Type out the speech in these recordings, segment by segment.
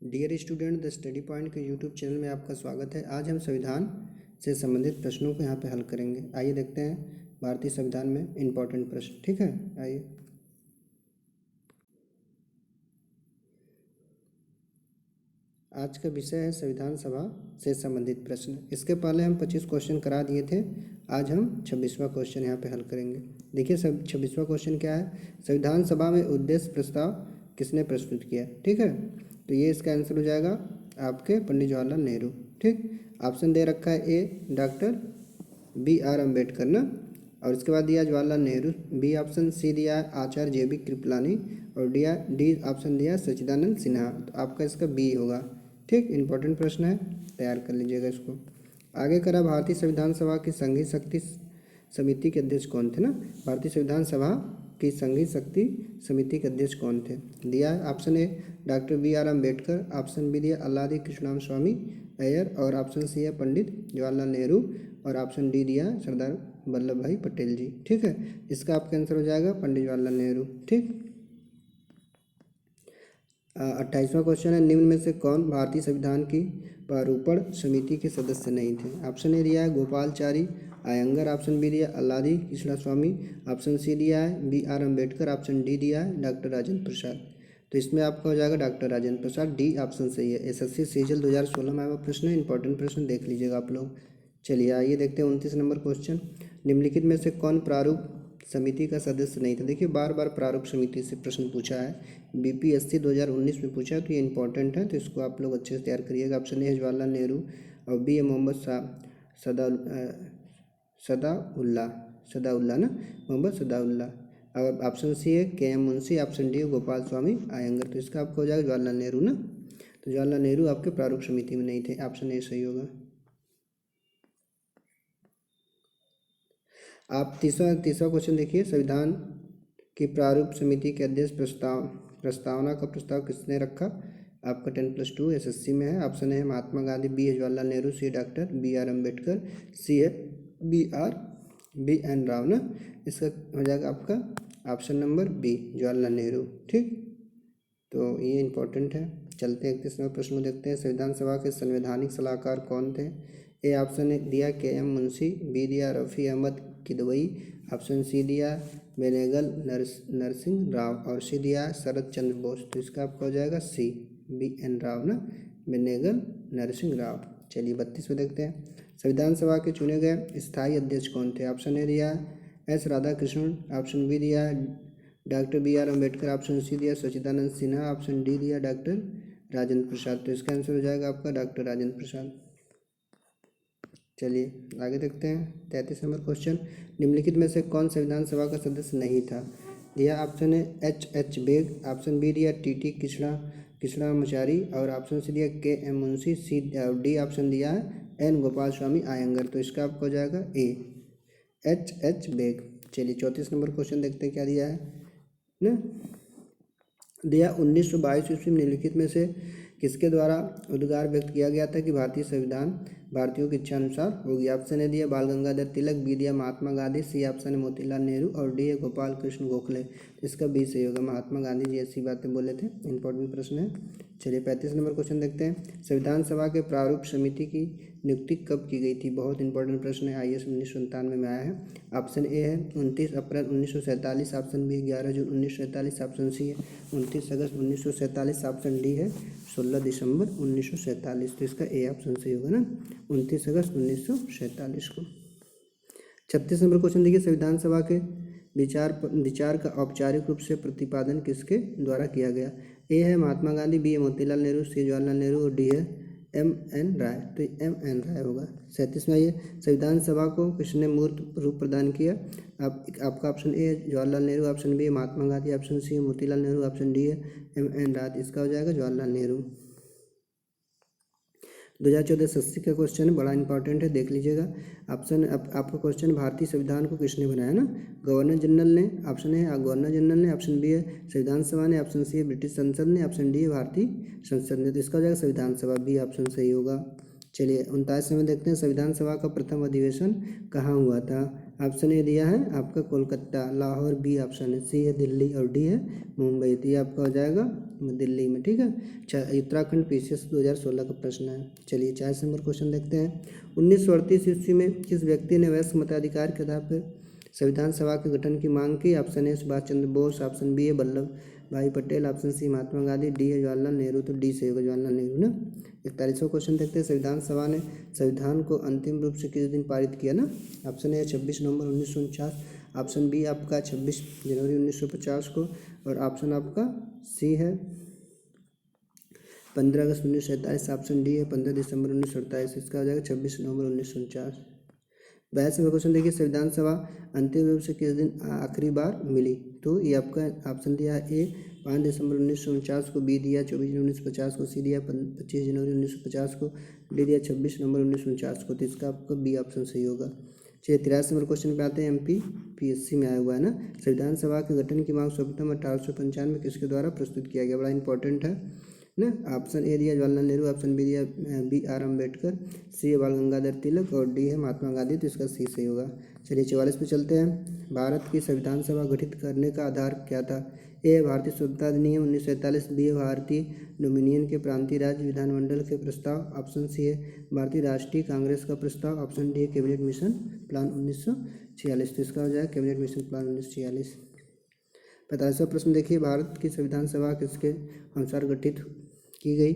Dear student, the study point के YouTube channel में आपका स्वागत है। आज हम संविधान से संबंधित प्रश्नों को यहाँ पे हल करेंगे। आइए देखते हैं भारतीय संविधान में इम्पोर्टेंट प्रश्न। ठीक है, आइए। आज का विषय है संविधान सभा से संबंधित प्रश्न। इसके पहले हम 25 क्वेश्चन करा दिए थे। आज हम 26वां क्वेश्चन यहाँ पे हल करेंगे। देखिए, 26वां क्वेश्चन क्या है? संविधान सभा में उद्देश्य प्रस्ताव किसने प्रस्तुत किया? ठीक है, तो ये इसका आंसर हो जाएगा आपके पंडित जवाहरलाल नेहरू। ठीक, ऑप्शन दे रखा है ए डॉक्टर B.R. अम्बेडकर ना, और इसके बाद दिया Jawaharlal Nehru, B option, C दिया आचार्य JB कृपलानी, और डी ऑप्शन दिया सच्चिदानंद सिन्हा। तो आपका इसका बी होगा। ठीक, इंपॉर्टेंट प्रश्न है, तैयार कर लीजिएगा इसको। आगे करा, भारतीय संविधान सभा की संघीय शक्ति समिति के अध्यक्ष कौन थे ना? भारतीय संविधान सभा की संघीय शक्ति समिति के अध्यक्ष कौन थे? दिया option A doctor B.R. Ambedkar, option B दिया अल्लादी कृष्णराम स्वामी अय्यर, और ऑप्शन सी है पंडित जवाहरलाल नेहरू, और ऑप्शन डी दिया सरदार वल्लभ भाई पटेल जी। ठीक है, इसका आपका आंसर हो जाएगा पंडित जवाहरलाल नेहरू। ठीक, 28वां क्वेश्चन है, निम्न में से कौन भारतीय संविधान की प्रारूपण समिति के सदस्य नहीं थे? ऑप्शन ए दिया है गोपालचारी अयंगर, ऑप्शन बी दिया अल्लादी कृष्णा स्वामी, ऑप्शन सी दिया है B.R. अम्बेडकर, ऑप्शन डी दिया है डॉक्टर राजेंद्र प्रसाद। तो इसमें आपका हो जाएगा डॉक्टर राजेंद्र प्रसाद, डी ऑप्शन सही है। SSC सीजल 2016 में आया प्रश्न है, इंपॉर्टेंट प्रश्न देख लीजिएगा आप लोग। चलिए आइए देखते हैं 29 नंबर क्वेश्चन, निम्नलिखित में से कौन प्रारूप समिति का सदस्य नहीं था? देखिए, बार बार प्रारूप समिति से प्रश्न पूछा है, BPSC 2019 में पूछा है, तो ये इंपॉर्टेंट है, तो इसको आप लोग अच्छे से तैयार करिएगा। ऑप्शन ए है जवाहरलाल नेहरू, और बी है मोहम्मद सदाउल्ला ना, मोहम्मद सदाउल्ला, और ऑप्शन सी है KM मुंशी, ऑप्शन डी है गोपाल स्वामी अयंगर। तो इसका आपका हो जाएगा जवाहरलाल नेहरू ना, तो जवाहरलाल नेहरू आपके प्रारूप समिति में नहीं थे, ऑप्शन ए सही होगा। आप तीसरा क्वेश्चन देखिए, संविधान की प्रारूप समिति के अध्यक्ष प्रस्तावना का प्रस्ताव किसने रखा? आपका 10+2 SSC में है। ऑप्शन है महात्मा गांधी, बी है जवाहरलाल नेहरू, सी है डॉक्टर B.R. अम्बेडकर, सी है B.N. राव ना, इसका हो जाएगा आपका option number B Jawaharlal Nehru. ठीक, तो ये इंपॉर्टेंट है। चलते हैं 31वें प्रश्न देखते हैं, संविधान सभा के संवैधानिक सलाहकार कौन थे? ए ऑप्शन दिया KM मुंशी, बी दिया रफ़ी अहमद किदवई, ऑप्शन सी दिया बेनेगल नरसिंह राव, और सी दिया शरद चंद्र बोस। तो इसका आपका हो जाएगा सी B.N. राव ना, बेनेगल नरसिंह राव। चलिए 32 में देखते हैं, संविधान सभा के चुने गए स्थायी अध्यक्ष कौन थे? ऑप्शन ए दिया S. राधाकृष्णन, ऑप्शन बी दिया doctor B.R. Ambedkar, option C दिया सच्चिदानंद सिन्हा, ऑप्शन डी दिया डॉक्टर राजेंद्र प्रसाद। तो इसका आंसर हो जाएगा आपका डॉक्टर राजेंद्र प्रसाद। चलिए आगे देखते हैं 33 नंबर क्वेश्चन, निम्नलिखित में से कौन संविधान सभा का सदस्य नहीं था? दिया ऑप्शन है H. बेग, ऑप्शन बी दिया T. कृष्णामाचारी, और ऑप्शन सी दिया KM Munshi, C D option दिया है N. गोपाल स्वामी अयंगर। तो इसका आपको हो जाएगा ए H. बेग। चलिए 34 नंबर क्वेश्चन देखते हैं क्या दिया है ना, दिया 1922 ईस्वी में निम्नलिखित में से किसके द्वारा उद्गार व्यक्त किया गया था कि भारतीय संविधान भारतीयों की इच्छा अनुसार होगी? ऑप्शन ए दिया बाल गंगाधर तिलक, बी दिया महात्मा गांधी, सी ऑप्शन है मोतीलाल नेहरू, और डी है गोपाल कृष्ण गोखले। इसका बी सही होगा, महात्मा गांधी जी ऐसी बातें बोले थे। इंपॉर्टेंट प्रश्न है। चलिए 35 नंबर क्वेश्चन देखते हैं, संविधान सभा के प्रारूप समिति की नियुक्ति कब की गई थी? बहुत इंपॉर्टेंट प्रश्न है, IAS 1997 में आया है। ऑप्शन ए है 29 अप्रैल 1947, ऑप्शन बी 11 जून 1947, ऑप्शन सी है 29 अगस्त 1947, ऑप्शन डी है 16 दिसंबर 1947। तो इसका ए ऑप्शन सही होगा ना, 29 अगस्त 1947 को। 36 नंबर क्वेश्चन देखिए, संविधान सभा के विचार का औपचारिक रूप से प्रतिपादन किसके द्वारा किया गया? ए है महात्मा गांधी, बी है मोतीलाल नेहरू, सी जवाहरलाल नेहरू, और डी है M.N. राय। तो M.N. राय होगा। 37 में आइए, संविधान सभा को किसने मूर्त रूप प्रदान किया? आपका ऑप्शन ए है जवाहरलाल नेहरू, ऑप्शन बी है महात्मा गांधी, ऑप्शन सी है मोतीलाल नेहरू, ऑप्शन डी है M.N. राय। इसका हो जाएगा जवाहरलाल नेहरू। 2014 SSC का क्वेश्चन है, बड़ा इंपॉर्टेंट है, देख लीजिएगा। ऑप्शन आपका क्वेश्चन, भारतीय संविधान को किसने बनाया ना? गवर्नर जनरल ने, ऑप्शन है गवर्नर जनरल ने, ऑप्शन बी है संविधान सभा ने, ऑप्शन सी है ब्रिटिश संसद ने, ऑप्शन डी है भारतीय संसद ने। तो इसका हो जाएगा संविधान सभा, बी ऑप्शन सही होगा। चलिए 39 में देखते हैं, संविधान सभा का प्रथम अधिवेशन कहाँ हुआ था? ऑप्शन ए दिया है आपका कोलकाता, लाहौर बी ऑप्शन है, सी है दिल्ली और डी है मुंबई। तो ये आपका हो जाएगा दिल्ली में, ठीक है। उत्तराखंड PCS 2016 का प्रश्न है। चलिए 40 नंबर क्वेश्चन देखते हैं। 1938 ईस्वी में किस व्यक्ति ने वयस्क मताधिकार के आधार पर संविधान सभा के गठन की मांग की? Option A Subhash Chandra Bose, option B है Vallabhbhai Patel, option C Mahatma Gandhi, D है जवाहरलाल नेहरू। तो डी से होगा जवाहरलाल नेहरू ना। 41वां क्वेश्चन देखते हैं। संविधान सभा ने संविधान को अंतिम रूप से किस दिन पारित किया ना? ऑप्शन ए 26 नवंबर 1949, ऑप्शन बी आपका 26 जनवरी 1950 को, और ऑप्शन आपका सी है 15 अगस्त 1947, ऑप्शन डी है 15 दिसंबर 1948। इसका हो जाएगा 26 नवंबर 1949। 82वां क्वेश्चन देखिए। संविधान सभा अंतिम रूप से किस दिन आखिरी बार मिली? तो ये आपका ऑप्शन दिया है ए 5 दिसंबर 1949 को, बी दिया 24 जनवरी 1950 को, सी दिया 25 जनवरी 1950 को, डी दिया 26 नवंबर 1949 को। तो इसका आपका बी ऑप्शन सही होगा। चलिए 83 नंबर क्वेश्चन पे आते हैं। MPPSC में आया हुआ है ना। संविधान सभा के गठन की मांग सर्वप्रथम 1895 में किसके द्वारा प्रस्तुत किया गया? बड़ा इंपॉर्टेंट है ना। ऑप्शन ए दिया जवाहरलाल नेहरू, ऑप्शन बी दिया BR अम्बेडकर, सी है बाल गंगाधर तिलक और डी है महात्मा गांधी। तो इसका सी सही होगा। चलिए 44 पे चलते हैं। भारत की संविधान सभा गठित करने का आधार क्या था? ए भारतीय स्वतंत्रता अधिनियम 1947, बी है भारतीय डोमिनियन के प्रांतीय राज्य विधानमंडल के प्रस्ताव, ऑप्शन सी है भारतीय राष्ट्रीय कांग्रेस का प्रस्ताव, ऑप्शन डी है कैबिनेट मिशन प्लान 1946। तो इसका हो जाएगा कैबिनेट मिशन प्लान 1946। 45वां प्रश्न देखिए। भारत की संविधान सभा किसके अनुसार गठित की गई?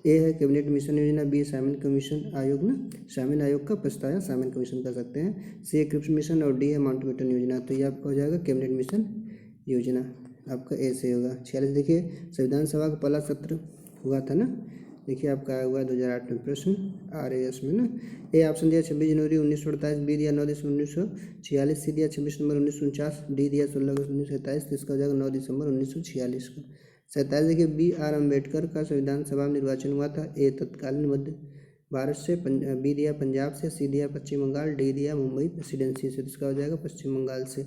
ए है कैबिनेट मिशन योजना, बी साइमन कमीशन आयोग ना, साइमन आयोग का प्रस्ताव या साइमन कमीशन कर सकते हैं, सी है क्रिप्स मिशन और डी है माउंटबेटन योजना। तो ये आपका हो जाएगा कैबिनेट मिशन योजना, आपका ए से होगा। 46 देखिए। संविधान सभा का पहला सत्र हुआ था ना, देखिए आपका आया हुआ है 2008 में प्रश्न RAS में ना। ए ऑप्शन दिया 26 जनवरी 1948, बी दिया 9 दिसंबर 1946, सी दिया 26 नवंबर 1949, डी दिया 16 अगस्त 1947। तो इसका हो जाएगा 9 दिसंबर 1946 को। 47 देखिए। BR अम्बेडकर का संविधान सभा में निर्वाचन हुआ था? ए तत्कालीन मध्य भारत से, बी दिया पंजाब से, सी दिया पश्चिम बंगाल, डी दिया मुंबई प्रेसिडेंसी से। इसका हो जाएगा पश्चिम बंगाल से।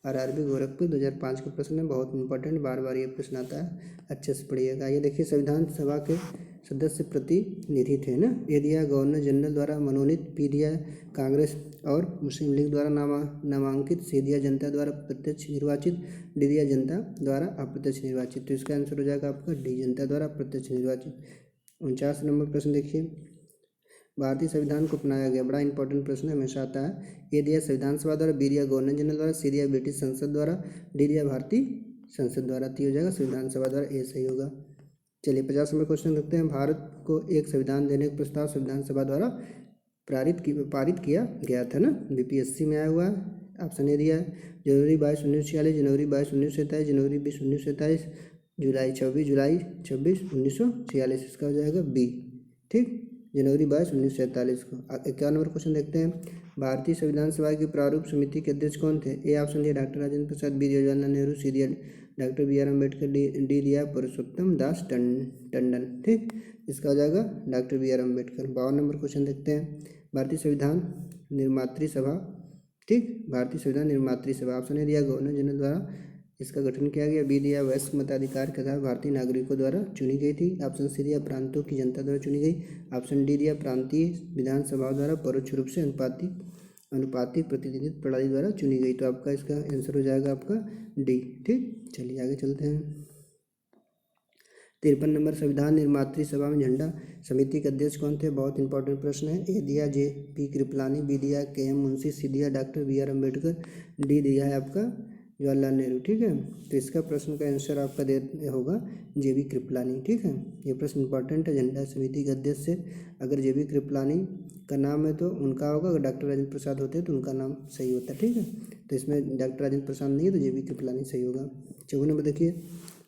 RRB गोरखपुर 2005 का प्रश्न है, बहुत इंपॉर्टेंट, बार बार ये प्रश्न आता है, अच्छे से पढ़िएगा। ये देखिए संविधान सभा के सदस्य प्रतिनिधि थे ना। ए दिया गवर्नर जनरल द्वारा मनोनीत, बी दिया कांग्रेस और मुस्लिम लीग द्वारा नामांकित, सी दिया जनता द्वारा प्रत्यक्ष निर्वाचित, डी दिया जनता द्वारा अप्रत्यक्ष निर्वाचित। तो इसका आंसर हो जाएगा आपका डी, जनता द्वारा प्रत्यक्ष निर्वाचित। 49 नंबर प्रश्न देखिए। भारतीय संविधान को अपनाया गया, बड़ा इंपॉर्टेंट प्रश्न हमेशा आता है। ए दिया संविधान सभा द्वारा, बी दिया गवर्नर जनरल द्वारा, सी दिया ब्रिटिश संसद द्वारा, डी दिया भारतीय संसद द्वारा। तो हो जाएगा संविधान सभा द्वारा, ए सही होगा। चलिए 50 नंबर क्वेश्चन देखते हैं। भारत को एक संविधान देने का प्रस्ताव संविधान सभा द्वारा पारित किया गया था ना, BPSC में आया हुआ है। ऑप्शन ए दिया जनवरी 22 1946, जनवरी 22 1947, जनवरी 20 1947, जुलाई 26 1946। इसका हो जाएगा बी, ठीक, जनवरी 22 1947 को। 51 नंबर क्वेश्चन देखते हैं। भारतीय संविधान सभा की प्रारूप समिति के अध्यक्ष कौन थे? ए ऑप्शन दिया डॉक्टर राजेंद्र प्रसाद, बी दिया जवाहरलाल नेहरू, सी दिया डॉक्टर BR अम्बेडकर, डी दिया पुरुषोत्तम दास टंडन, ठीक। इसका हो जाएगा doctor BR Ambedkar. 52 number question देखते हैं। भारतीय संविधान निर्मात्री सभा, ठीक, भारतीय संविधान निर्मात्री सभा, ऑप्शन ए दिया गवर्नर जनरल द्वारा इसका गठन किया गया, बी दिया वयस्क मताधिकार के आधार भारतीय नागरिकों द्वारा चुनी गई थी, ऑप्शन सी दिया प्रांतों की जनता द्वारा चुनी गई, ऑप्शन डी दिया प्रांतीय विधानसभाओं द्वारा परोक्ष रूप से अनुपातिक प्रतिनिधित्व प्रणाली द्वारा चुनी गई। तो आपका इसका आंसर हो जाएगा आपका डी, ठीक। चलिए आगे चलते हैं। 53 नंबर। संविधान निर्मात्री सभा में झंडा समिति के अध्यक्ष कौन थे? बहुत इंपॉर्टेंट प्रश्न है। ए दिया JP कृपलानी, बी दिया KM मुंशी, सी दिया डॉक्टर BR अम्बेडकर, डी दिया है आपका जवाहरलाल नेहरू, ठीक है। तो इसका प्रश्न का आंसर आपका दे होगा JB कृपलानी, ठीक है। ये प्रश्न इंपॉर्टेंट है। झंडा समिति के अध्यक्ष से अगर JB कृपलानी का नाम है तो उनका होगा, अगर डॉक्टर राजेंद्र प्रसाद होते हैं तो उनका नाम सही होता है, ठीक है। तो इसमें डॉक्टर राजेंद्र प्रसाद नहीं है तो JB कृपलानी सही होगा। 54 नंबर देखिए।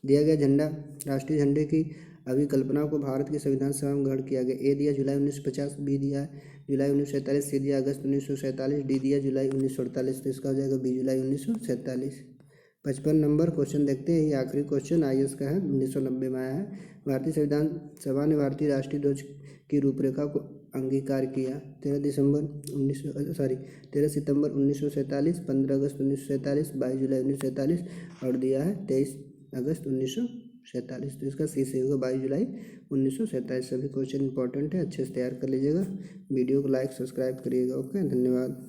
दिया गया झंडा, राष्ट्रीय झंडे की अभिकल्पना को भारत की संविधान सभा में ग्रहण किया गया। ए दिया जुलाई 1950, बी दिया जुलाई 1947, सी दिया अगस्त 1947, डी दिया जुलाई 1948। तो इसका हो जाएगा बी, जुलाई 1947। 55 नंबर क्वेश्चन देखते हैं। ये आखिरी क्वेश्चन IAS का है, 1990 में आया है। भारतीय संविधान सभा ने भारतीय राष्ट्रीय ध्वज की रूपरेखा को अंगीकार किया 13 सितंबर 1947, 15 अगस्त 1947, 22 जुलाई 1947 और दिया है 23 अगस्त 1947। तो इसका सी से होगा 22 जुलाई 1947। सभी क्वेश्चन इंपॉर्टेंट है, अच्छे से तैयार कर लीजिएगा। वीडियो को लाइक सब्सक्राइब करिएगा। ओके, धन्यवाद।